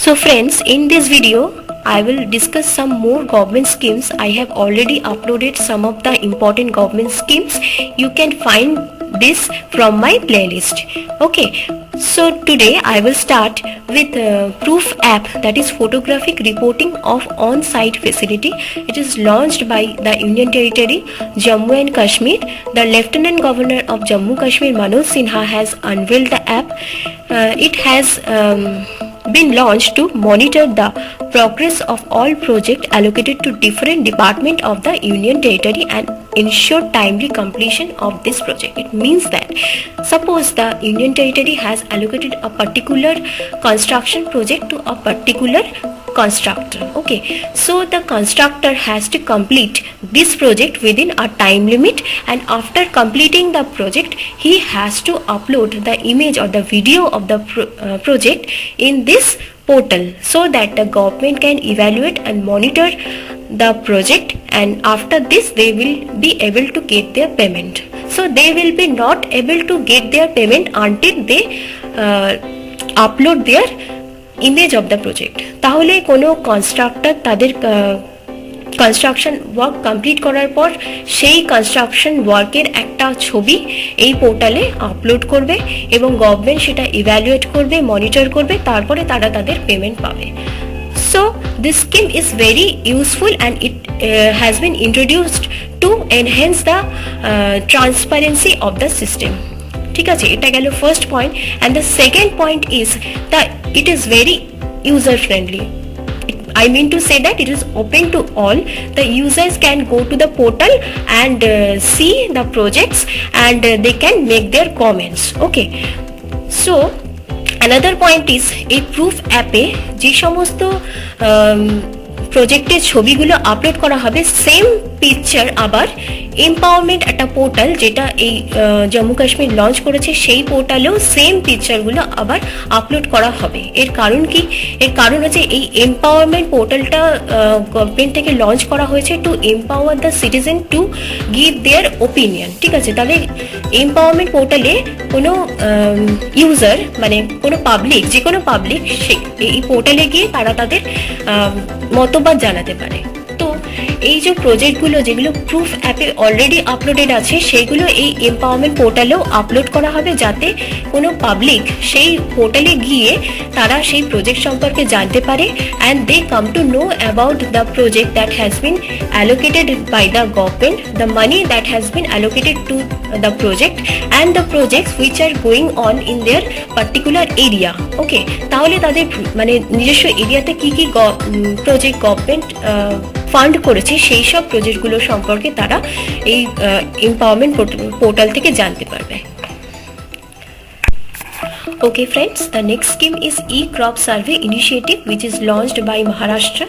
So friends, in this video I will discuss some more government schemes. I have already uploaded some of the important government schemes. You can find this from my playlist. Okay, so today I will start with Proof app, that is photographic reporting of on-site facility. It is launched by the Union Territory Jammu and Kashmir. The Lieutenant Governor of Jammu Kashmir Manoj Sinha has unveiled the app. It has been launched to monitor the progress of all projects allocated to different departments of the Union Territory and ensure timely completion of this project. It means that suppose the Union Territory has allocated a particular construction project to a particular constructor. Okay, so the constructor has to complete this project within a time limit, and after completing the project he has to upload the image or the video of the project in this portal so that the government can evaluate and monitor the project, and after this they will be able to get their payment. So they will be not able to get their payment until they upload their image of the project. তাহলে কোনো constructor তাদের construction work complete করার পর সেই construction ওয়ার্কের একটা ছবি এই পোর্টালে আপলোড করবে এবং গভর্নমেন্ট সেটা ইভ্যালুয়েট করবে, মনিটর করবে, তারপরে তারা তাদের পেমেন্ট পাবে। So this scheme is very useful and it has been introduced to enhance the transparency of the system. ঠিক আছে, এটা গেল first point. And the second point is the it is very user friendly. I mean to say that it is open to all. The users can go to the portal and see the projects, and they can make their comments. Okay, so another point is a proof app e je somosto প্রজেক্টের ছবিগুলো upload করা হবে, same picture আবার empowerment একটা portal যেটা এই Jammu Kashmir launch করেছে সেই পোর্টালেও সেম পিকচারগুলো আবার আপলোড করা হবে। এর কারণ কি? এর কারণ হচ্ছে এই এম্পাওয়ারমেন্ট পোর্টালটা গভর্নমেন্ট থেকে লঞ্চ করা হয়েছে two empower the citizen to give there opinion. ঠিক আছে, তাহলে এম্পাওয়ারমেন্ট পোর্টালে কোনো ইউজার মানে কোনো পাবলিক, যে কোনো পাবলিক এই পোর্টালে গিয়ে তারা তাদের মতবাদ জানাতে পারে। তো এই যে প্রজেক্টগুলো যেগুলো প্রুফ অ্যাপে অলরেডি আপলোডেড আছে সেগুলো এই এম্পাওয়ারমেন্ট পোর্টালেও আপলোড করা হবে, যাতে কোনো পাবলিক সেই পোর্টালে গিয়ে তারা সেই প্রজেক্ট সম্পর্কে জানতে পারে, and they come to know about the project that has been allocated by the government, the money that has been allocated to the project and the projects which are going on in their particular area. Okay, তাহলে তাদের মানে নিজস্ব এরিয়াতে কী কী project government fund করেছে সেই সব প্রজেক্টগুলো সম্পর্কে তারা এই এম্পাওয়ারমেন্ট পোর্টাল থেকে জানতে পারবে। Okay friends, the next scheme is e-crop survey initiative, which is launched by Maharashtra.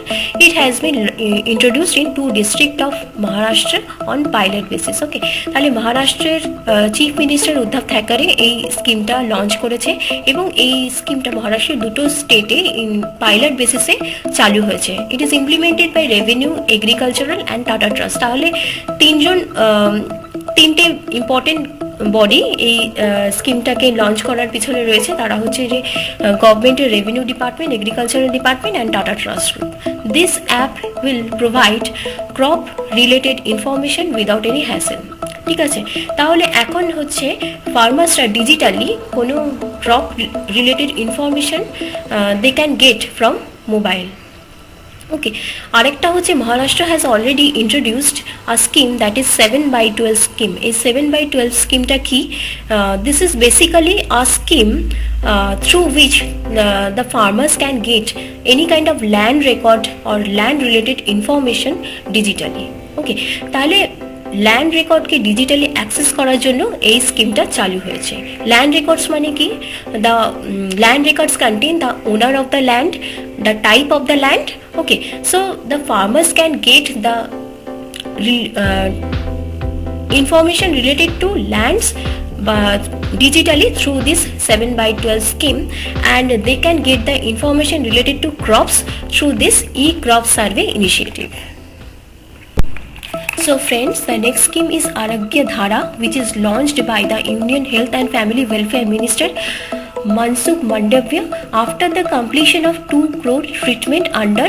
It has been introduced in 2 districts of Maharashtra on pilot basis. Okay, তাহলে মহারাষ্ট্রের চিফ মিনিস্টার উদ্ধব ঠাকরে এই স্কিমটা লঞ্চ করেছে এবং এই স্কিমটা মহারাষ্ট্রের দুটো স্টেটে পাইলট বেসিসে চালু হয়েছে। It is implemented by revenue, agricultural and Tata trust. তাহলে তিনটে ইম্পর্টেন্ট বডি এই স্কিমটাকে লঞ্চ করার পিছনে রয়েছে। তারা হচ্ছে যে গভর্নমেন্টের revenue department, agricultural department and Tata trust group. This app will provide crop related information without any hassle. ঠিক আছে, তাহলে এখন হচ্ছে ফার্মার্সরা ডিজিটালি কোনো crop related information they can get from mobile. Okay, আরেকটা হচ্ছে Maharashtra has already introduced a scheme that is 7/12 scheme. এই 7/12 স্কিমটা কি? This is basically a scheme through which the farmers can get any kind of land record or land related information digitally. ওকে, তাহলে land রেকর্ডকে digitally access করার জন্য এই স্কিমটা চালু হয়েছে। ল্যান্ড রেকর্ডস মানে কি? The land records contain the owner of the land, the type of the land. Okay, so the farmers can get the information related to lands but digitally through this 7/12 scheme, and they can get the information related to crops through this e-crop survey initiative. So friends, the next scheme is Arogya Dhara, which is launched by the Union Health and Family Welfare Minister Mansukh Mandavya after the completion of 2 crore treatment under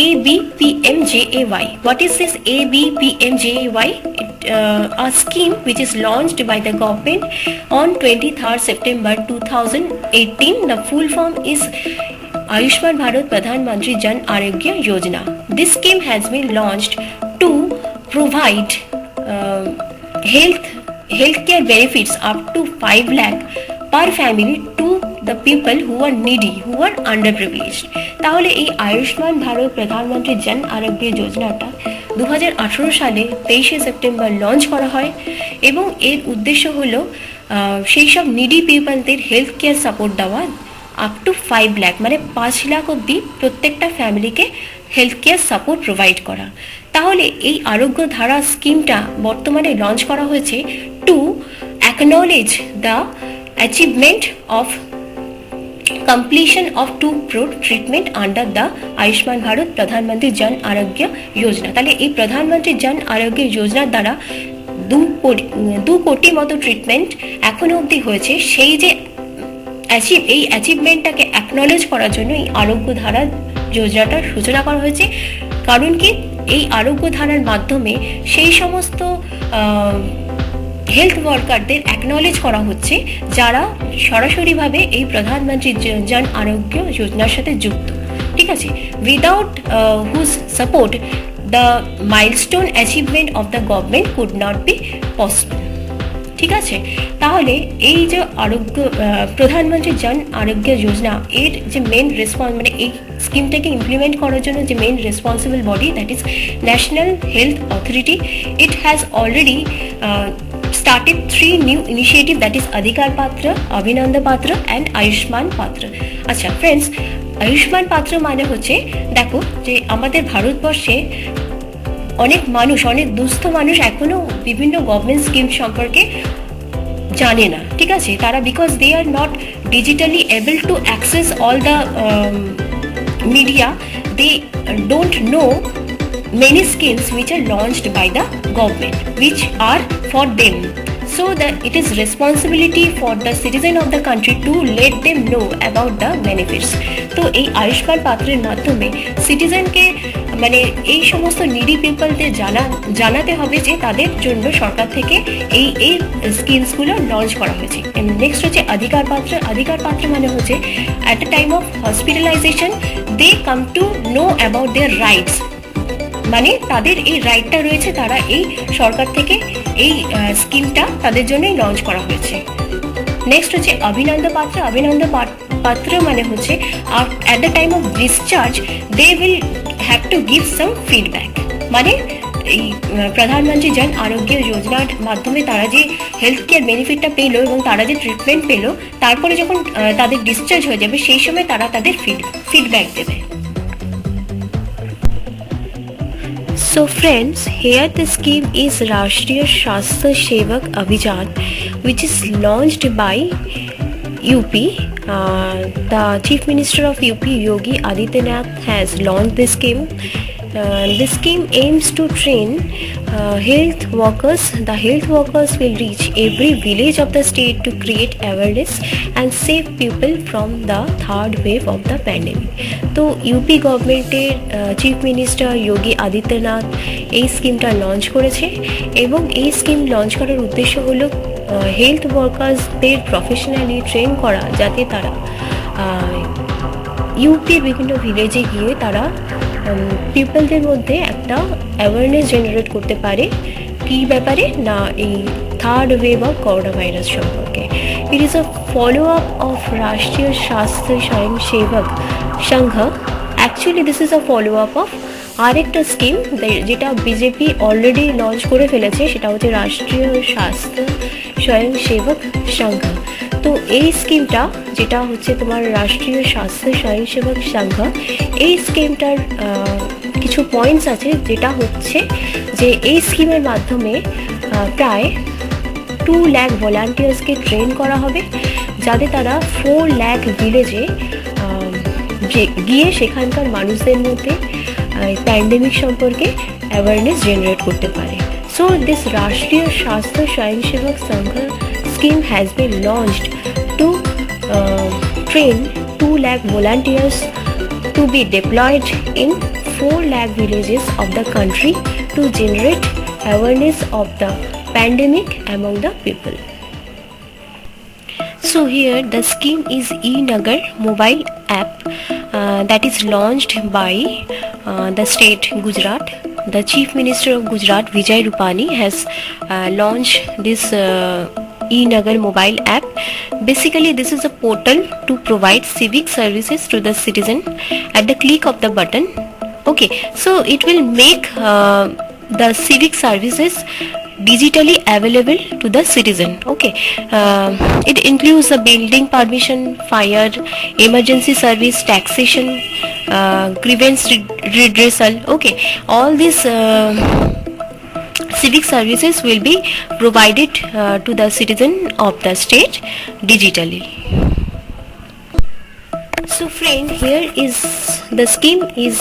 ABPMJAY. What is this ABPMJAY? A scheme which is launched by the government on 23rd September 2018. The full form is Ayushman Bharat Pradhan Mantri Jan Arogya Yojana. This scheme has been launched to provide healthcare benefits up to 5 lakh per family to the people who are needy, who are underprivileged. তাহলে এই আয়ুষ্মান ভারত প্রধানমন্ত্রী জন আরোগ্য যোজনাটা 2018 সালে 23শে September launch করা হয় এবং এর উদ্দেশ্য হলো সেই সব নিডি পিপলদের হেলথ কেয়ার সাপোর্ট দেওয়া আপ টু 5 লাখ মানে 5 লাখ অবধি প্রত্যেকটা ফ্যামিলিকে হেলথ কেয়ার সাপোর্ট প্রোভাইড করা। তাহলে এই আরোগ্য ধারা স্কিমটা বর্তমানে লঞ্চ করা হয়েছে to acknowledge the achievement of completion of 2 crore treatment under the Ayushman Bharat Pradhan Mantri Jan আরোগ্য যোজনা। তাহলে এই প্রধানমন্ত্রী জন আরোগ্য যোজনার দ্বারা 2 কোটি মতো ট্রিটমেন্ট এখনো অবধি হয়েছে। সেই যে এই অ্যাচিভমেন্টটাকে অ্যাকনলেজ করার জন্য এই আরোগ্য ধারা যোজনাটার সূচনা করা হয়েছে। কারণ কি, এই আরোগ্য ধারার মাধ্যমে সেই সমস্ত হেলথ ওয়ার্কারদের অ্যাকনলেজ করা হচ্ছে যারা সরাসরিভাবে এই প্রধানমন্ত্রী জন আরোগ্য যোজনার সাথে যুক্ত। ঠিক আছে, without whose support the milestone achievement of the government could not be possible. ঠিক আছে, তাহলে এই যে আরোগ্য প্রধানমন্ত্রী জন আরোগ্য যোজনা এর যে মেন মানে এই স্কিমটাকে ইমপ্লিমেন্ট করার জন্য যে main responsible body, that is national health authority. It has already started 3 new initiative, that is Adhikar Patra, Abhinanda Patra and Ayushman Patra. আচ্ছা ফ্রেন্ডস, আয়ুষ্মান পাত্র মানে হচ্ছে, দেখো যে আমাদের ভারতবর্ষে অনেক মানুষ, অনেক দুস্থ মানুষ এখনো বিভিন্ন গভর্নমেন্ট স্কিম সম্পর্কে জানে না। ঠিক আছে, তারা because they are not digitally able to access all the media, they don't know many schemes which are launched by the government which are for them. So that it is responsibility for the citizen of the country to let them know about the benefits. তো এই আয়ুষ্মান পাত্রের মাধ্যমে সিটিজেনকে মানে এই সমস্ত needy পিপলদের জানাতে হবে যে তাদের জন্য সরকার থেকে এই স্কিমসগুলো লঞ্চ করা হয়েছে। নেক্সট হচ্ছে অধিকার পাত্র। অধিকার পাত্র মানে হচ্ছে at the time of hospitalization they come to know about their rights, মানে তাদের এই রাইটটা রয়েছে, তারা এই সরকার থেকে এই স্কিমটা তাদের জন্যই লঞ্চ করা হয়েছে। নেক্সট হচ্ছে অভিনন্দ পাত্র। অভিনন্দ পাত্র মানে হচ্ছে at the time of discharge they will have to give some feedback, মানে এই প্রধানমন্ত্রী জন আরোগ্য যোজনার মাধ্যমে তারা যে হেলথ কেয়ার বেনিফিটটা পেলো এবং তারা যে ট্রিটমেন্ট পেলো, তারপরে যখন তাদের ডিসচার্জ হয়ে যাবে সেই সময় তারা তাদের ফিডব্যাক দেবে। So friends, here the scheme is Rashtriya Swasthya Sevak Abhijan, which is launched by UP. The Chief Minister of UP, Yogi Adityanath, has launched this scheme. This scheme aims to train health workers. The health workers will reach every village of the state to create awareness and save people from the third wave of the pandemic. তো UP গভর্নমেন্টের chief minister Yogi Adityanath এই স্কিমটা launch করেছে এবং এই scheme launch করার উদ্দেশ্য হলো হেলথ ওয়ার্কার্সদের প্রফেশনালি ট্রেন করা, যাতে তারা ইউপির বিভিন্ন ভিলেজে গিয়ে তারা পিপলদের মধ্যে একটা অ্যাওয়ারনেস জেনারেট করতে পারে কী ব্যাপারে না, এই third wave of corona virus সম্পর্কে। It is a follow up of Rashtriya Swasthya Swayamsevak Sangh. Actually this is a follow up of আরেকটা স্কিম যেটা বিজেপি অলরেডি লঞ্চ করে ফেলেছে, সেটা হচ্ছে রাষ্ট্রীয় স্বাস্থ্য স্বয়ংসেবক সংঘ। তো এই স্কিমটা যেটা হচ্ছে তোমার রাষ্ট্রীয় স্বাস্থ্য স্বয়ংসেবক সংঘ, এই স্কিমটার কিছু পয়েন্টস আছে, যেটা হচ্ছে যে এই স্কিমের মাধ্যমে প্রায় 2 লাখ ভলান্টিয়ার্সকে ট্রেন করা হবে, যাতে তারা 4 লাখ ভিলেজে গিয়ে সেখানকার মানুষদের মধ্যে প্যান্ডেমিক সম্পর্কে অ্যাওয়ারনেস জেনারেট করতে পারে। সো দিস রাষ্ট্রীয় স্বাস্থ্য স্বয়ংসেবক সংঘ scheme has been launched to train 2 lakh volunteers to be deployed in 4 lakh villages of the country to generate awareness of the pandemic among the people. So here the scheme is e-Nagar mobile app that is launched by the state Gujarat. The Chief Minister of Gujarat Vijay Rupani has launched this e-Nagar mobile app. Basically this is a portal to provide civic services to the citizen at the click of the button. Okay, so it will make the civic services digitally available to the citizen. Okay, it includes the building permission, fire, emergency service, taxation, grievance redressal. Okay, all these civic services will be provided to the citizen of the state digitally. So friend, here is the scheme is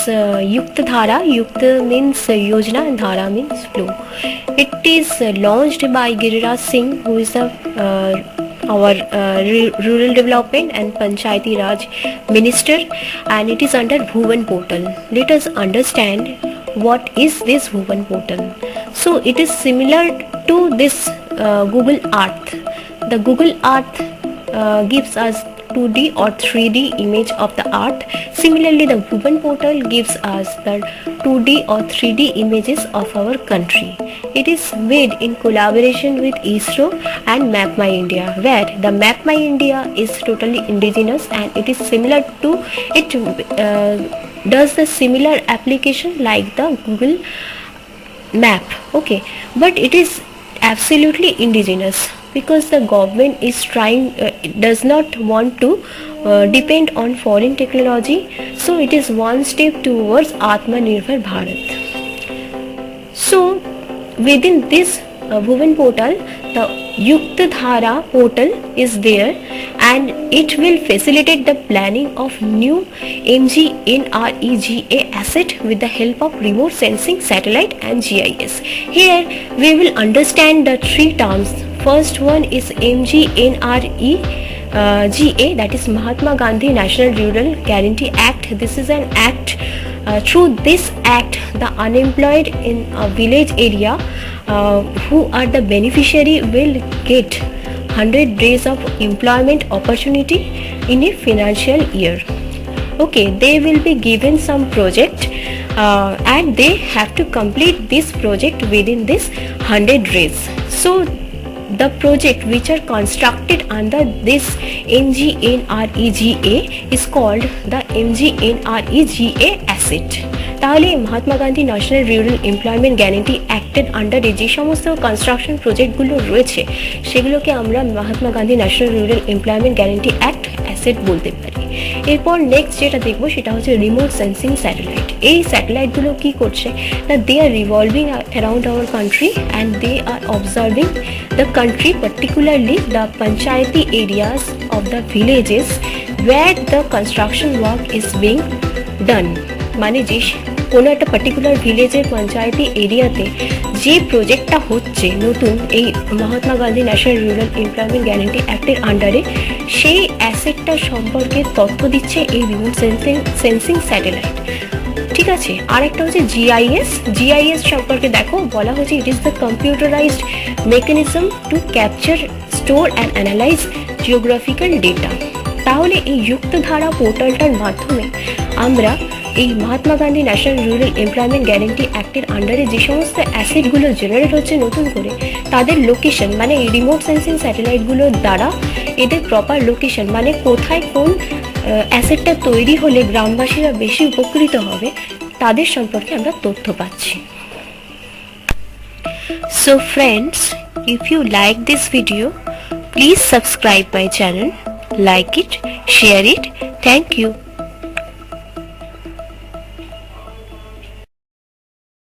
Yukta Dhara. Yukta means Yojana and Dhara means flow. It is launched by Giriraj Singh, who is our Rural Development and Panchayati Raj Minister, and it is under Bhuvan portal. Let us understand what is this Bhuvan portal. So it is similar to this Google Earth. The Google Earth gives us 2D or 3D image of the earth. Similarly, the Bhuvan portal gives us the 2D or 3D images of our country. It is made in collaboration with ISRO and Map My India, where the Map My India is totally indigenous and it is similar to, it does the similar application like the Google Map. Okay, but it is absolutely indigenous, because the government is trying does not want to depend on foreign technology, so it is one step towards Atmanirbhar Bharat. So within this Bhuvan portal, the Yukta Dhara portal is there, and it will facilitate the planning of new MGNREGA asset with the help of remote sensing, satellite and GIS. Here we will understand the three terms. First one is MGNREGA, that is Mahatma Gandhi National Rural Guarantee Act. This is an act. Through this act, the unemployed in a village area who are the beneficiary will get 100 days of employment opportunity in a financial year. Okay, they will be given some project and they have to complete this project within this 100 days. So the project which are constructed under this MGNREGA is called the MGNREGA asset. তাহলে Mahatma Gandhi national rural employment guarantee অ্যাক্টের আন্ডারে যে সমস্ত construction প্রজেক্টগুলো রয়েছে সেগুলোকে আমরা Mahatma Gandhi national rural employment guarantee act asset বলতে পারি। এরপর নেক্সট যেটা দেখবো সেটা হচ্ছে রিমোট সেন্সিং স্যাটেলাইট। এই স্যাটেলাইটগুলো কি করছে না, they are revolving around our country and they are observing the country, particularly the panchayati areas of the villages where the construction work is being done. মানে যে কোনো একটা পার্টিকুলার ভিলেজের পঞ্চায়েতি এরিয়াতে যে প্রজেক্টটা হচ্ছে নতুন এই Mahatma Gandhi national rural employment guarantee অ্যাক্টের আন্ডারে, সেই অ্যাসেটটার সম্পর্কে তথ্য দিচ্ছে এই রিমোট সেন্সিং স্যাটেলাইট। ঠিক আছে, আর একটা হচ্ছে জিআইএস সম্পর্কে দেখো, বলা হচ্ছে it is the computerised mechanism to capture, store and analyse geographical data. তাহলে এই যুক্তধারা পোর্টালটার মাধ্যমে আমরা এই Mahatma Gandhi national rural employment guarantee অ্যাক্টের আন্ডারে যে সমস্ত অ্যাসেটগুলো জেনারেট হচ্ছে নতুন করে, তাদের লোকেশন মানে এই রিমোট সেন্সিং স্যাটেলাইটগুলোর দ্বারা এদের প্রপার লোকেশন মানে কোথায় কোন অ্যাসেটটা তৈরি হলে গ্রামবাসীরা বেশি উপকৃত হবে তাদের সম্পর্কে আমরা তথ্য পাচ্ছি। So friends, if you like this video, please subscribe my channel, like it, share it. Thank you.